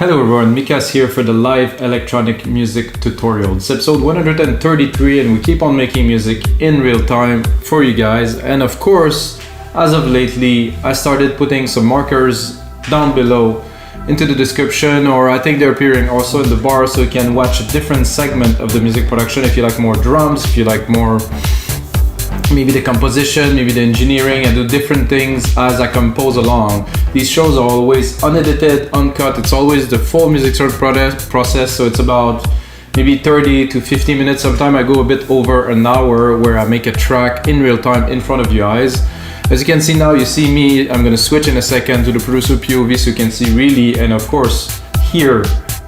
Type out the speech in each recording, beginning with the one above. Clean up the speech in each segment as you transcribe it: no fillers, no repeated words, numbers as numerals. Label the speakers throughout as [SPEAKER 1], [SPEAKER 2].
[SPEAKER 1] Hello everyone, Mikas here for the live electronic music tutorial. It's episode 133 and we keep on making music in real time for you guys. And of course, as of lately, I started putting some markers down below into the description, or I think they're appearing also in the bar, so you can watch a different segment of the music production if you like more drums, if you like more maybe the composition, maybe the engineering. I do different things as I compose along. These shows are always unedited, uncut. It's always the full music search process, so it's about maybe 30 to 50 minutes. Sometimes I go a bit over an hour where I make a track in real time in front of you guys. As you can see now, you see me. I'm gonna switch in a second to the producer POV so you can see really, and of course, hear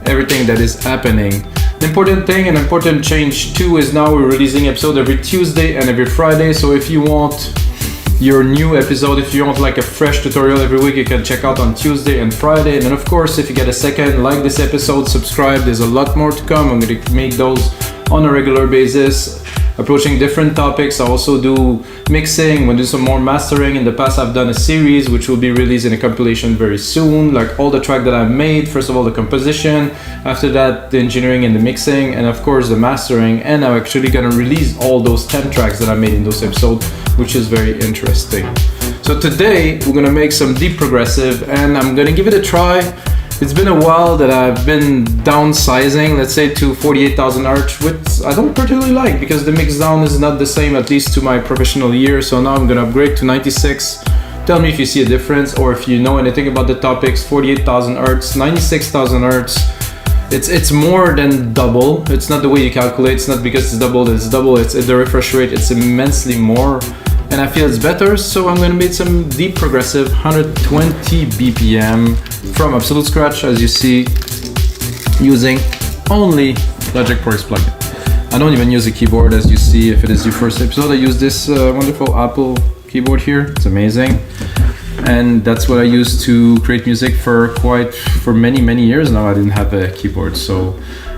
[SPEAKER 1] everything that is happening. An important thing, an important change too, is now we're releasing episode every Tuesday and every Friday. So if you want your new episode, if you want like a fresh tutorial every week, you can check out on Tuesday and Friday. And then of course, if you get a second, like this episode, subscribe. There's a lot more to come. I'm going to make those on a regular basis, approaching different topics. I also do mixing, I'm gonna do some more mastering. In the past, I've done a series which will be released in a compilation very soon, like all the track that I've made. First of all, the composition, after that, the engineering and the mixing, and of course the mastering. And I'm actually gonna release all those 10 tracks that I made in those episodes, which is very interesting. So today, we're gonna make some deep progressive, and I'm gonna give it a try. It's been a while that I've been downsizing, let's say, to 48,000 Hz, which I don't particularly like because the mix down is not the same, at least to my professional year. So now I'm gonna upgrade to 96. Tell me if you see a difference or if you know anything about the topics. 48,000 Hz, 96,000 Hz. It's more than double. It's not the way you calculate. It's not because it's double, it's double. It's the refresh rate. It's immensely more. And I feel it's better, so I'm gonna make some deep progressive, 120 BPM from absolute scratch, as you see, using only Logic Pro X plugin. I don't even use a keyboard, as you see. If it is your first episode, I use this wonderful Apple keyboard here. It's amazing, and that's what I use to create music for many years now. I didn't have a keyboard, so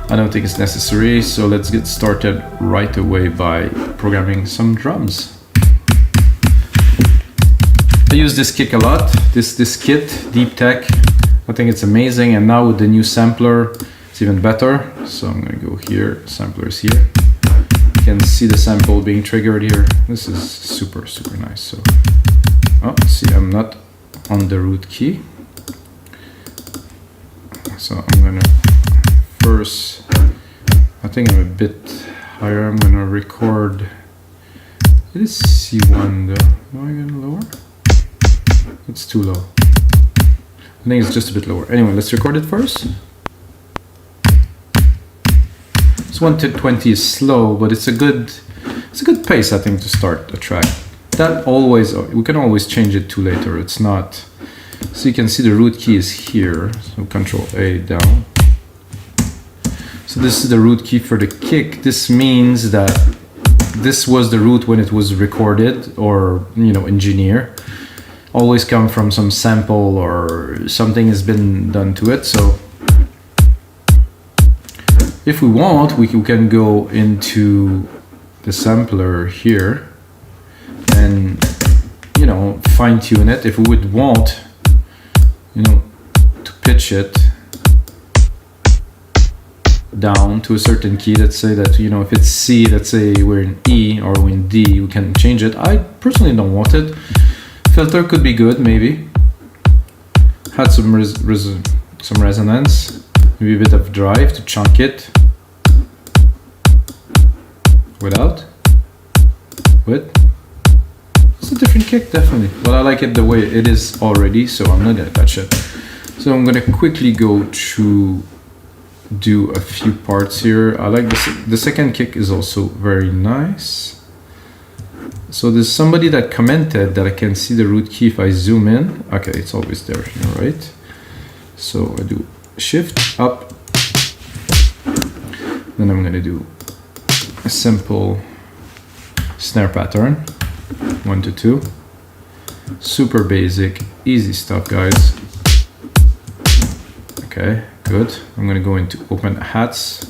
[SPEAKER 1] I don't think it's necessary. So let's get started right away by programming some drums. I use this kick a lot, this kit, Deep Tech. I think it's amazing, and now with the new sampler, it's even better. So I'm gonna go here, sampler is here. You can see the sample being triggered here. This is super nice. So, oh, see, I'm not on the root key. So I'm gonna first, I think I'm a bit higher. I'm gonna record, it is C1 though. Am I gonna lower? It's too low. I think it's just a bit lower. Anyway, let's record it first. This 120 is slow, but it's a good pace, I think, to start a track. That always, we can always change it to later. It's not. So you can see the root key is here. So Control A down. So this is the root key for the kick. This means that this was the root when it was recorded or, engineer. Always come from some sample or something has been done to it. So if we want, we can go into the sampler here and fine tune it. If we would want to pitch it down to a certain key, let's say that if it's C, let's say we're in E or we're in D, we can change it. I personally don't want it. Filter could be good, maybe. Had some resonance, maybe a bit of drive to chunk it. Without? With? It's a different kick, definitely. But I like it the way it is already, so I'm not gonna touch it. So I'm gonna quickly go to do a few parts here. I like this. The second kick is also very nice. So there's somebody that commented that I can see the root key if I zoom in. Okay, it's always there, right? So I do shift up. Then I'm gonna do a simple snare pattern, 1 to 2. Super basic, easy stuff, guys. Okay, good. I'm gonna go into open hats,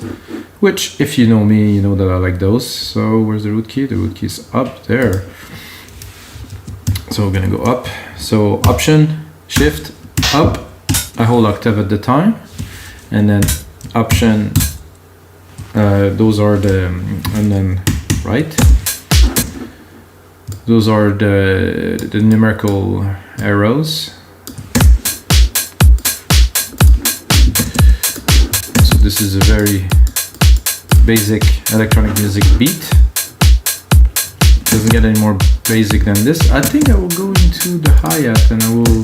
[SPEAKER 1] which if you know me, you know that I like those. So where's the root key? The root key is up there. So we're gonna go up. So Option, Shift, up. I hold octave at the time. and then option, those are the, and then right, those are the numerical arrows. So this is a very basic electronic music beat. Doesn't get any more basic than this. I think I will go into the hi-hat and I will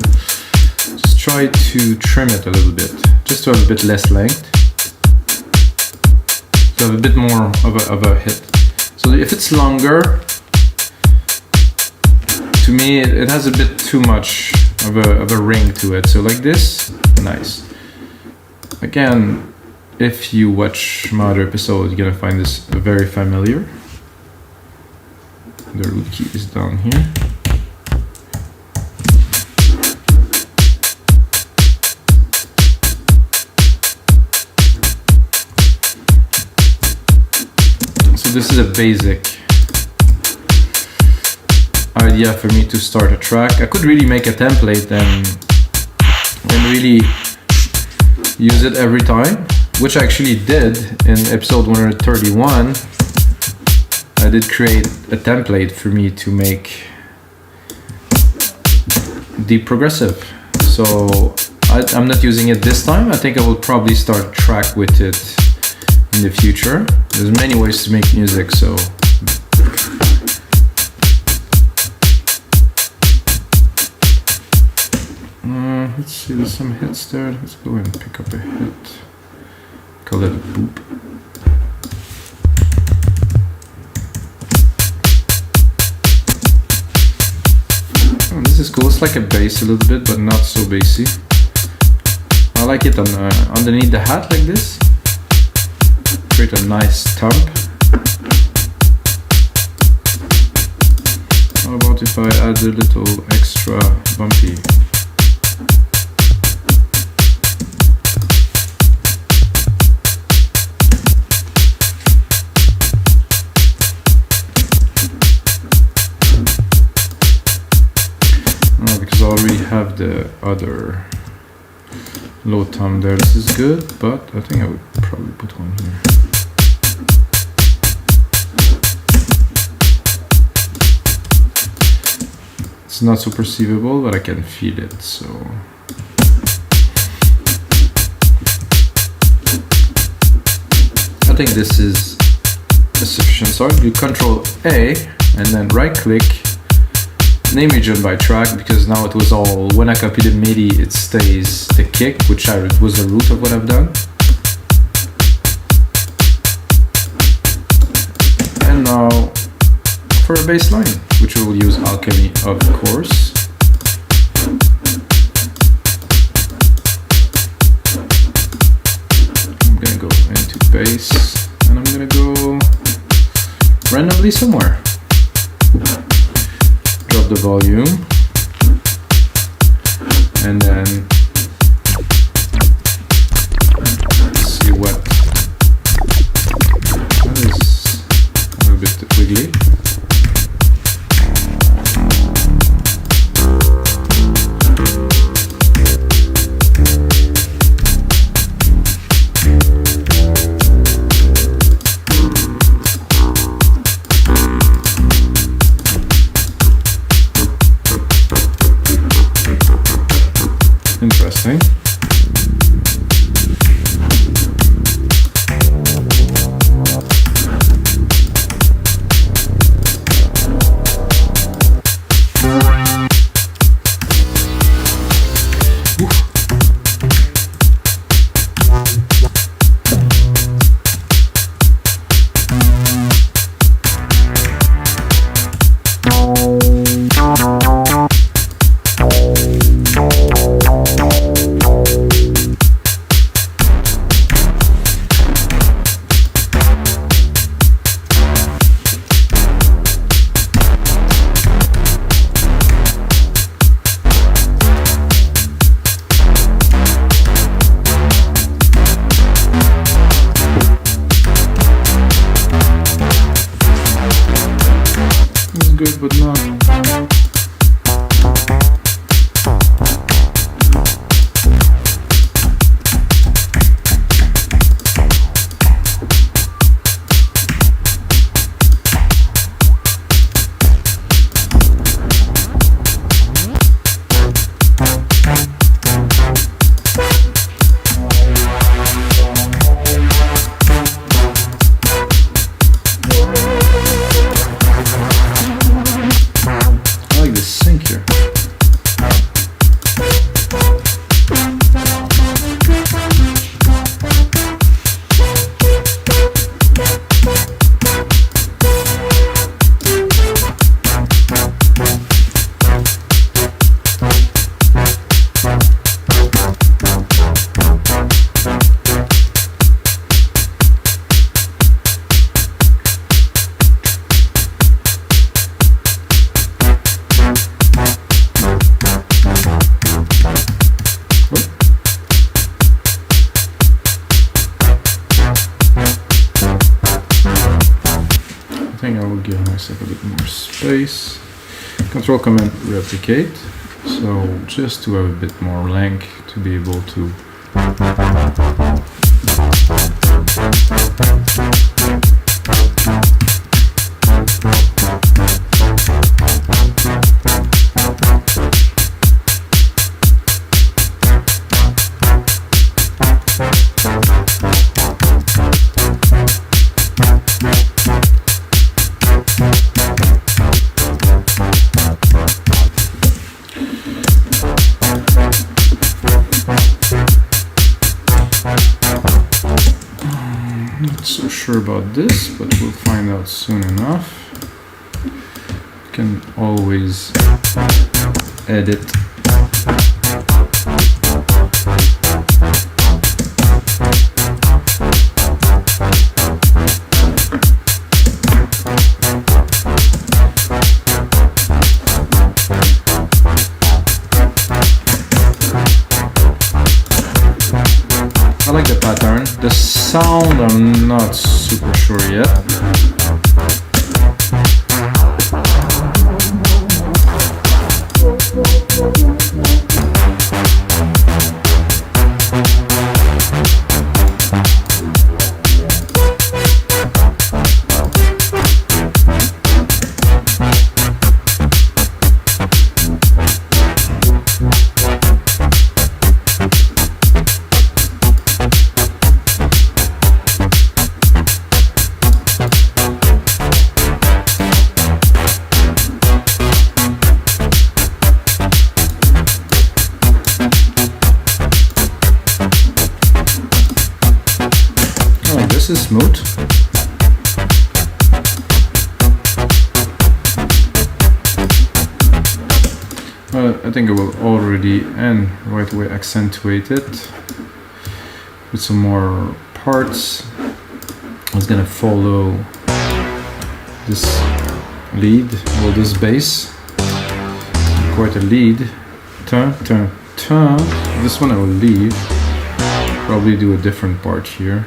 [SPEAKER 1] just try to trim it a little bit, just to have a bit less length, to have a bit more of a hit. So if it's longer, to me it has a bit too much of a ring to it. So like this, nice. Again, if you watch my other episode, you're gonna find this very familiar. The root key is down here. So this is a basic idea for me to start a track. I could really make a template and really use it every time, which I actually did in episode 131. I did create a template for me to make deep progressive. So I'm not using it this time. I think I will probably start a track with it in the future. There's many ways to make music, so let's see, there's some hits there. Let's go and pick up a hit. Call it a boop. Oh, this is cool. It's like a bass a little bit, but not so bassy. I like it on underneath the hat like this. Create a nice thump. How about if I add a little extra bumpy? I already have the other low tom there. This is good, but I think I would probably put one here. It's not so perceivable, but I can feel it, so I think this is a sufficient start. You Control A and then right click, name region by track, because now it was all, when I copy the MIDI it stays the kick, which was the root of what I've done. And now for a bass line, which we will use Alchemy, of course. I'm gonna go into bass and I'm gonna go randomly somewhere. Drop the volume and then see what that is. A little bit wiggly. Interesting. Good, but not. think I will give myself a bit more space. Control Command replicate. So just to have a bit more length to be able to sure about this, but we'll find out soon enough. You can always edit. I like the pattern. The sound, I'm not super sure yet. This is smooth. I think I will already and right away accentuate it with some more parts. I was gonna follow this lead, well, this bass, quite a lead. Turn, turn, turn. This one I will leave. Probably do a different part here.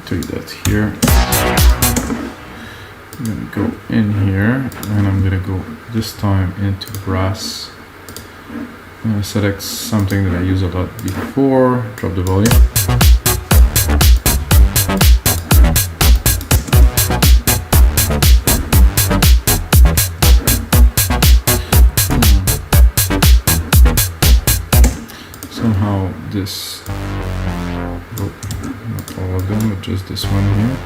[SPEAKER 1] Take that here. I'm gonna go in here, and I'm gonna go this time into brass. I'm gonna select something that I use a lot before. Drop the volume. Somehow this. Not all of them, but just this one here.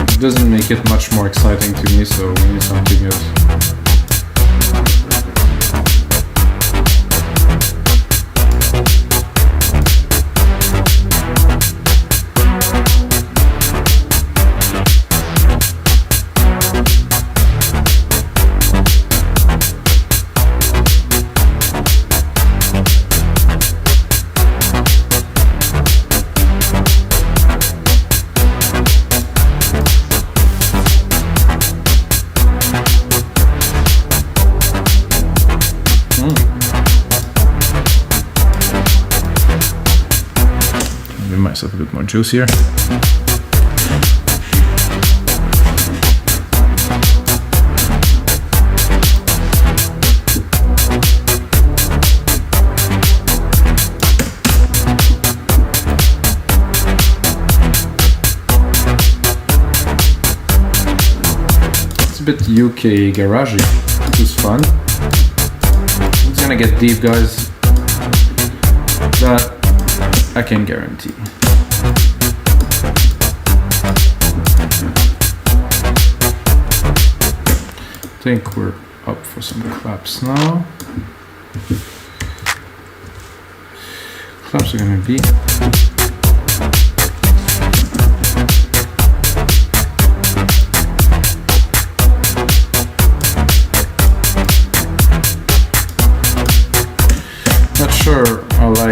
[SPEAKER 1] It doesn't make it much more exciting to me, so we need something else. Give myself a bit more juice here. It's a bit UK garagey, which is fun. It's gonna get deep, guys. That I can guarantee. I think we're up for some claps now. Claps are gonna be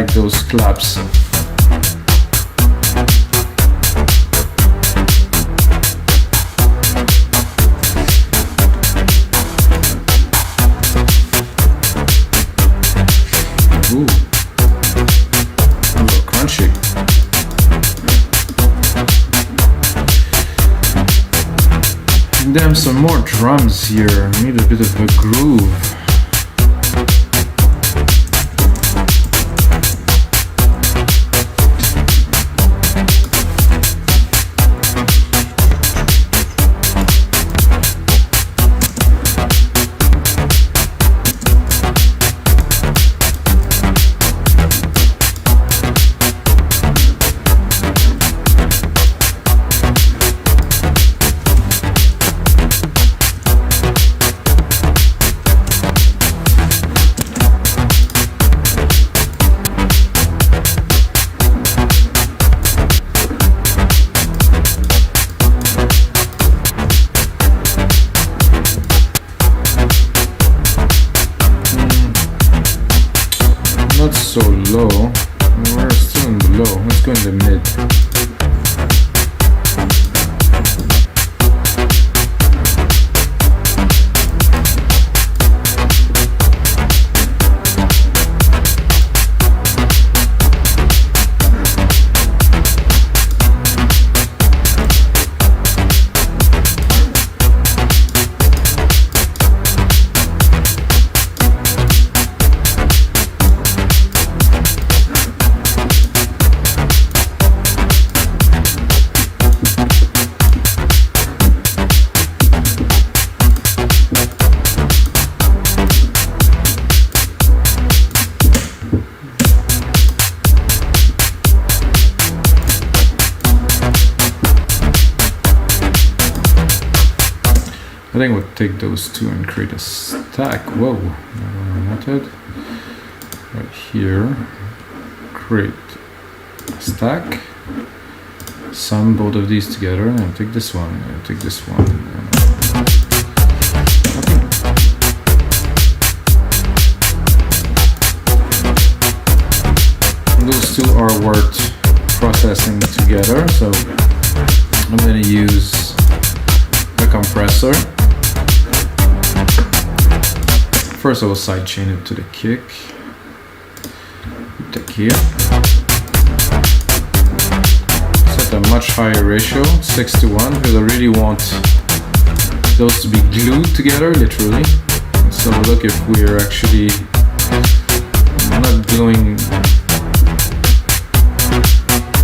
[SPEAKER 1] like those claps. Ooh, a little crunchy. And then some more drums here. Need a bit of a groove. Not so low. We're still in the low. Let's go in the mid. I think we'll take those two and create a stack. Whoa, not what I wanted. Right here, create a stack. Sum both of these together, and take this one, and take this one. And those two are worth processing together, so I'm going to use a compressor. First I will sidechain it to the kick. Take here. Set a much higher ratio, 6:1, because I really want those to be glued together, literally. Let's have a look if we're actually not gluing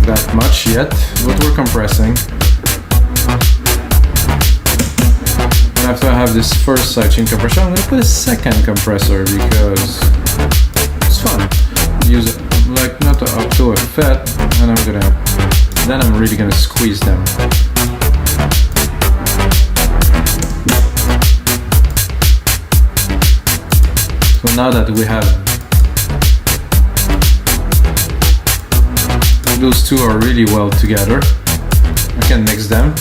[SPEAKER 1] that much yet, but we're compressing. After I have this first sidechain compression, I'm going to put a second compressor because it's fun. Use it like not up to a FET, and then I'm really gonna squeeze them. So now that we have those two are really well together, I can mix them.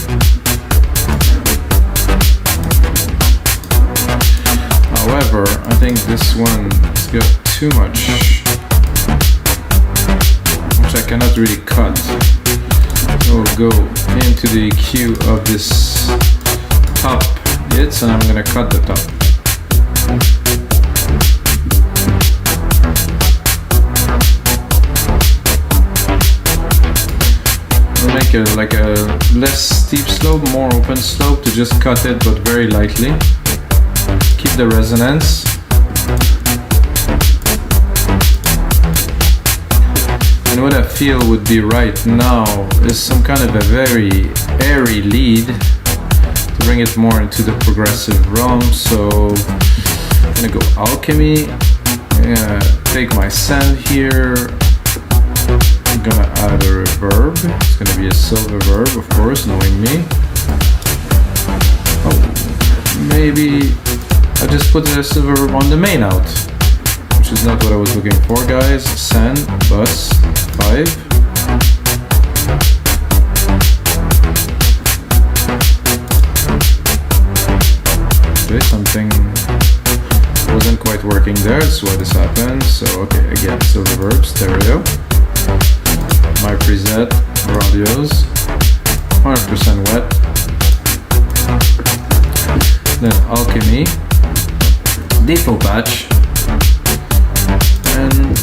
[SPEAKER 1] However, I think this one has got too much, which I cannot really cut. So we'll go into the EQ of this top hits, and I'm gonna cut the top. We'll make it like a less steep slope, more open slope to just cut it, but very lightly. Keep the resonance. And what I feel would be right now is some kind of a very airy lead to bring it more into the progressive realm. So I'm gonna go alchemy. I'm gonna take my send here. I'm gonna add a reverb. It's gonna be a silver verb, of course, knowing me. Oh, maybe I just put a silver verb on the main out, which is not what I was looking for, guys. Send, bus, 5. Okay, something wasn't quite working there. That's why this happens. So okay, again, still reverb, stereo. My preset, raw audios, 100% wet. Then alchemy, depot patch, and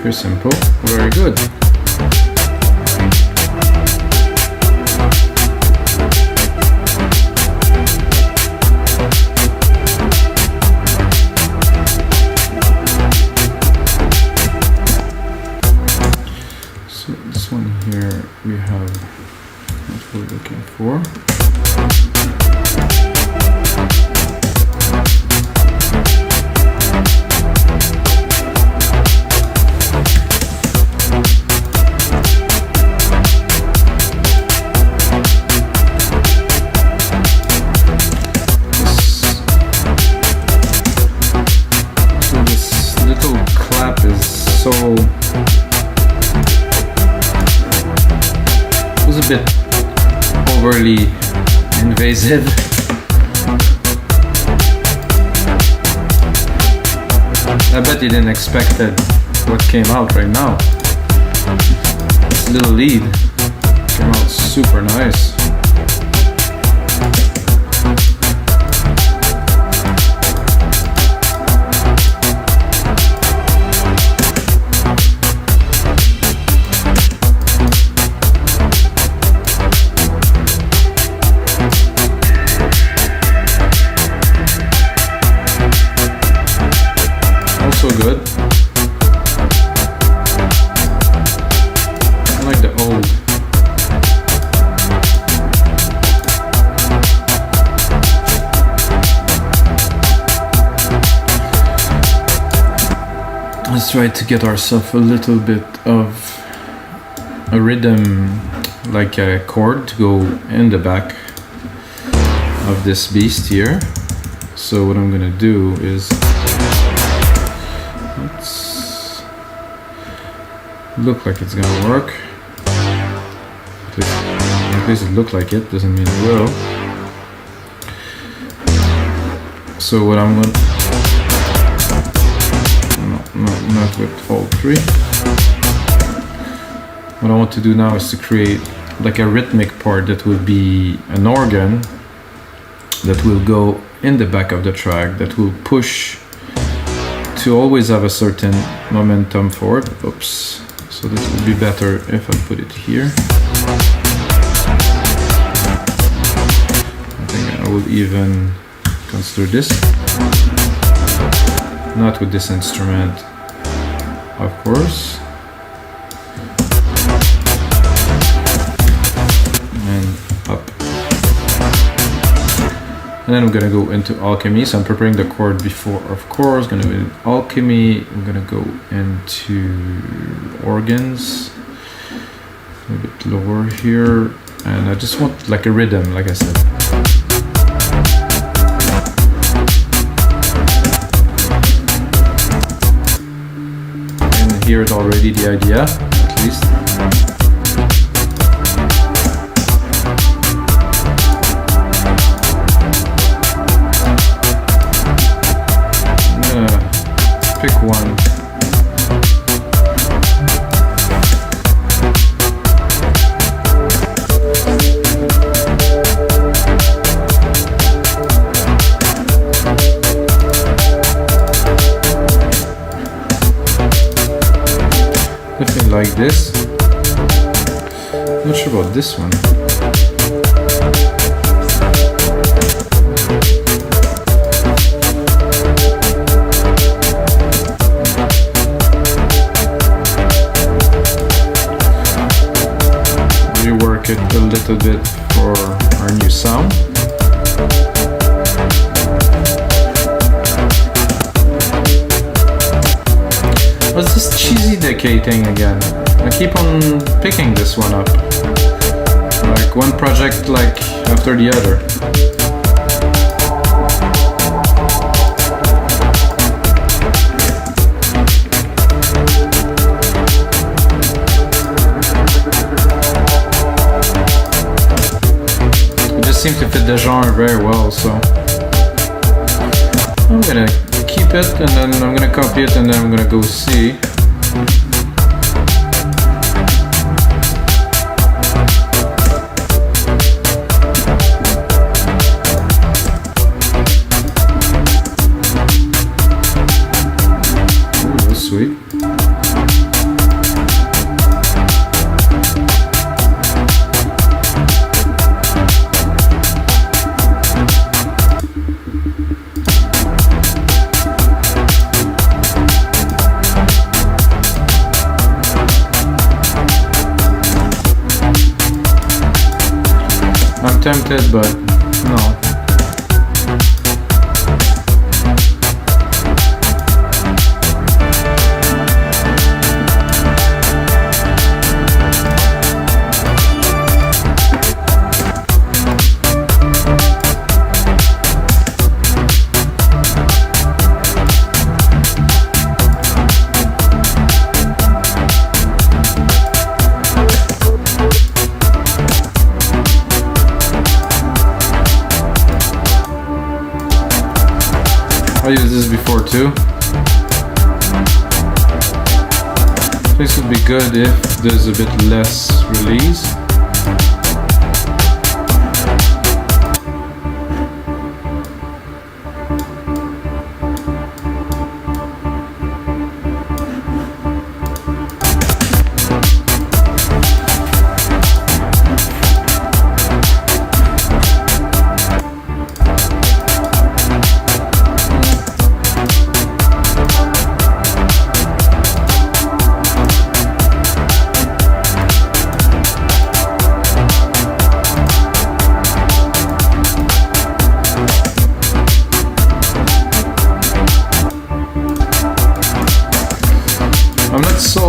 [SPEAKER 1] very simple, very good. So this one here we have what we're looking for. So it was a bit overly invasive. I bet you didn't expect that what came out right now. This little lead came out super nice. Also good. I like the old. Let's try to get ourselves a little bit of a rhythm, like a chord to go in the back of this beast here. So what I'm gonna do is, let's look like it's gonna work. At least it looked like it, doesn't mean it will. So what I'm going to, not with all three. What I want to do now is to create like a rhythmic part that will be an organ that will go in the back of the track, that will push to always have a certain momentum forward. Oops. So this would be better if I put it here. I think I will even consider this. Not with this instrument, of course. And up. And then we're gonna go into alchemy. So I'm preparing the chord before, of course. Gonna go in alchemy. I'm gonna go into organs. A bit lower here. And I just want like a rhythm, like I said. And here's already the idea, at least. Pick one. Definitely like this. Not sure about this one. Rework it a little bit for our new sound. What's this cheesy decay thing again? I keep on picking this one up. Like one project like after the other. It just seems to fit the genre very well, so I'm gonna keep it, and then I'm gonna copy it, and then I'm gonna go see. Ooh, that's sweet. I'm tempted, but no. I used this before too. This would be good if there's a bit less release.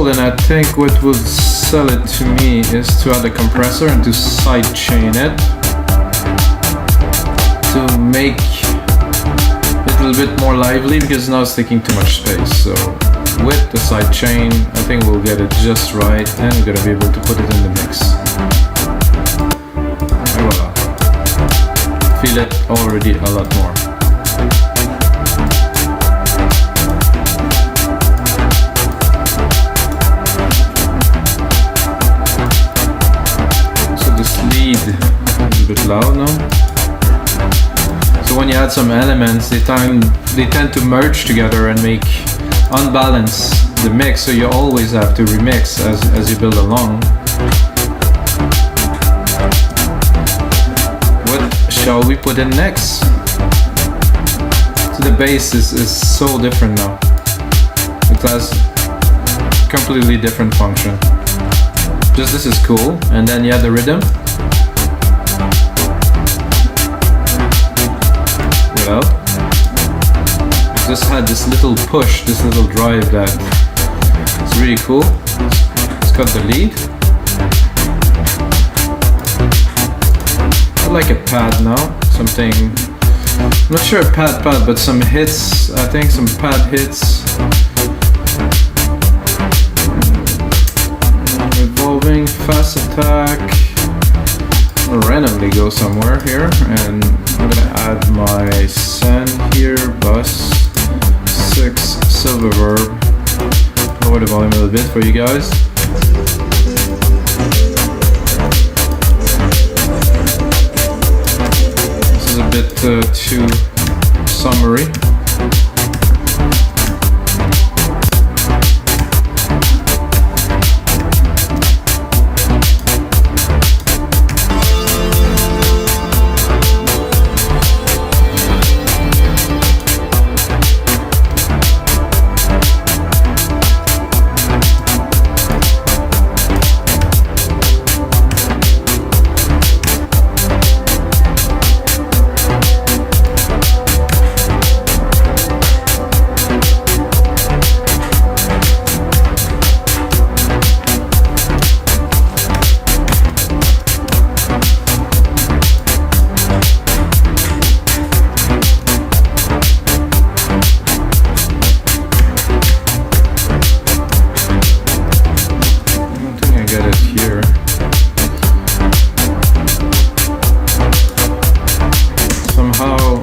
[SPEAKER 1] And I think what would sell it to me is to add a compressor and to sidechain it to make a little bit more lively because now it's taking too much space. So with the sidechain, I think we'll get it just right and we're gonna be able to put it in the mix. And voila. Feel it already a lot more. So this lead is a bit loud now. So when you add some elements, they tend to merge together and unbalance the mix, so you always have to remix as you build along. What shall we put in next? So the bass is so different now. It has completely different function. Just this is cool, and then you have the rhythm. Well, just had this little push, this little drive that it's really cool. It's got the lead. I like a pad now, something, I'm not sure a pad, but some hits, I think some pad hits. Revolving, fast attack. I'll randomly go somewhere here and I'm gonna add my send here, bus. 6 silver verb. Lower the volume a little bit for you guys. This is a bit too summery.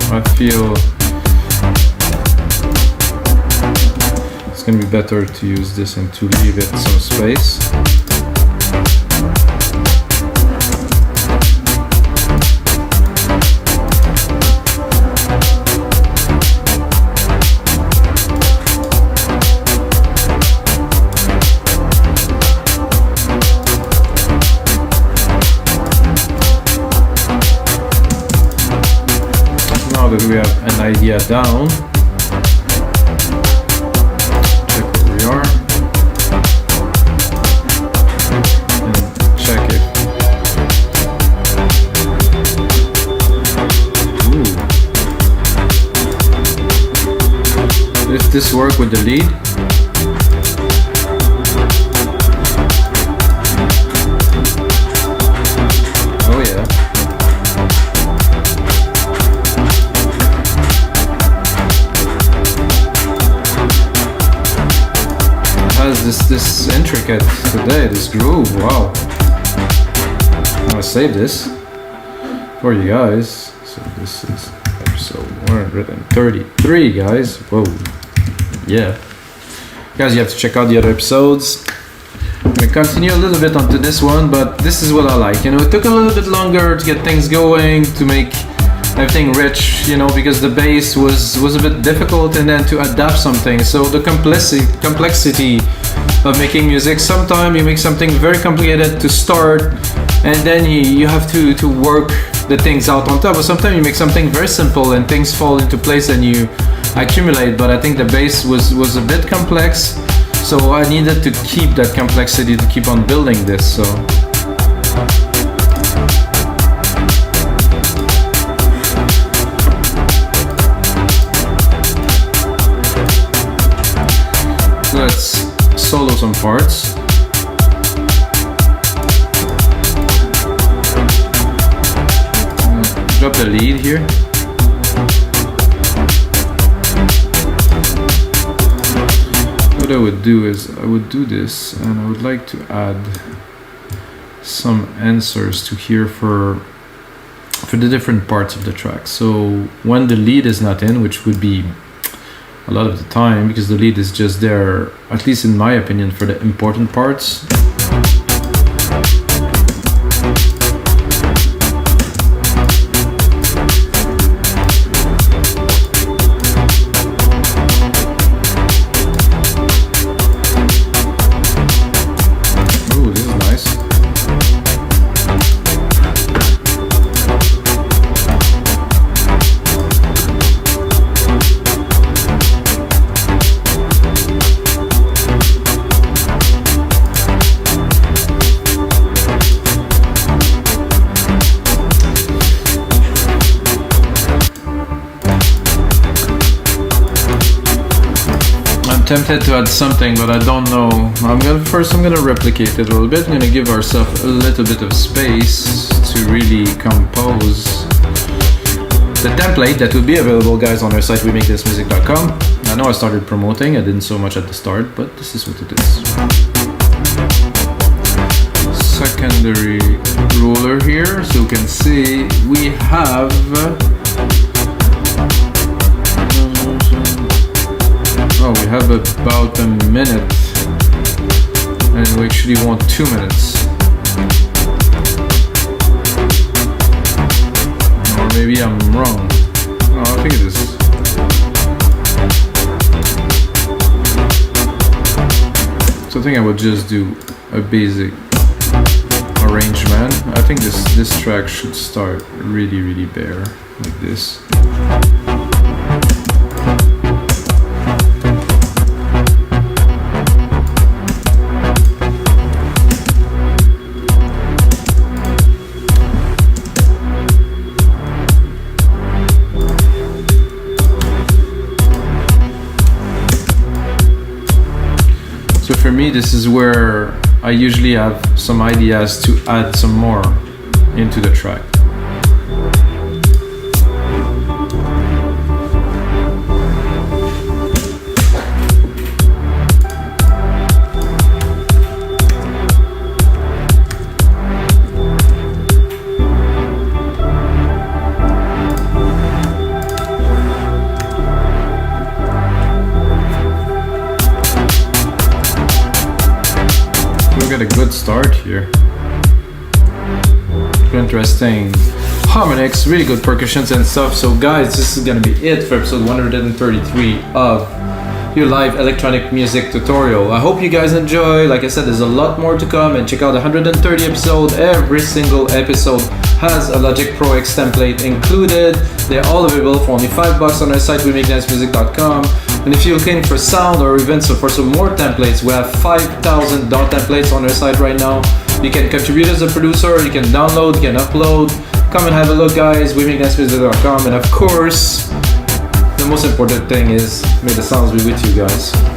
[SPEAKER 1] I feel it's gonna be better to use this and to leave it some space. Now that we have an idea down, check where we are and check it. Ooh. Does this work with the lead? Oh yeah. This intricate today, this groove, wow. I'm gonna save this for you guys. So this is episode 133, guys. Whoa, yeah. Guys, you have to check out the other episodes. I'm gonna continue a little bit onto this one, but this is what I like. You know, it took a little bit longer to get things going, to make everything rich, you know, because the bass was a bit difficult, and then to adapt something. So the complexity of making music, sometimes you make something very complicated to start, and then you have to work the things out on top. But sometimes you make something very simple and things fall into place and you accumulate. But I think the bass was a bit complex, so I needed to keep that complexity to keep on building this. So let's solo some parts. Drop the lead here. what I would do is I would do this, and I would like to add some answers to here for the different parts of the track. So when the lead is not in, which would be a lot of the time, because the lead is just there, at least in my opinion, for the important parts. Tempted to add something, but I don't know. I'm gonna replicate it a little bit. I'm gonna give ourselves a little bit of space to really compose the template that will be available, guys, on our site wemakethismusic.com. I know I started promoting, I didn't so much at the start, but this is what it is. Secondary roller here, so you can see we have we have about a minute, and we actually want 2 minutes. Or maybe I'm wrong. No, I think it is. So I think I would just do a basic arrangement. I think this track should start really bare, like this. For me, this is where I usually have some ideas to add some more into the track. A good start here. Interesting harmonics, really good percussions and stuff. So guys, this is gonna be it for episode 133 of your live electronic music tutorial. I hope you guys enjoy. Like I said, there's a lot more to come, and check out the 130 episode. Every single episode has a Logic Pro X template included. They're all available for only $5 on our site wemakethismusic.com. And if you're looking for sound or even for some more templates, we have 5,000 dot templates on our site right now. You can contribute as a producer, you can download, you can upload. Come and have a look, guys, wemakethismusic.com. And of course, the most important thing is, may the sounds be with you guys.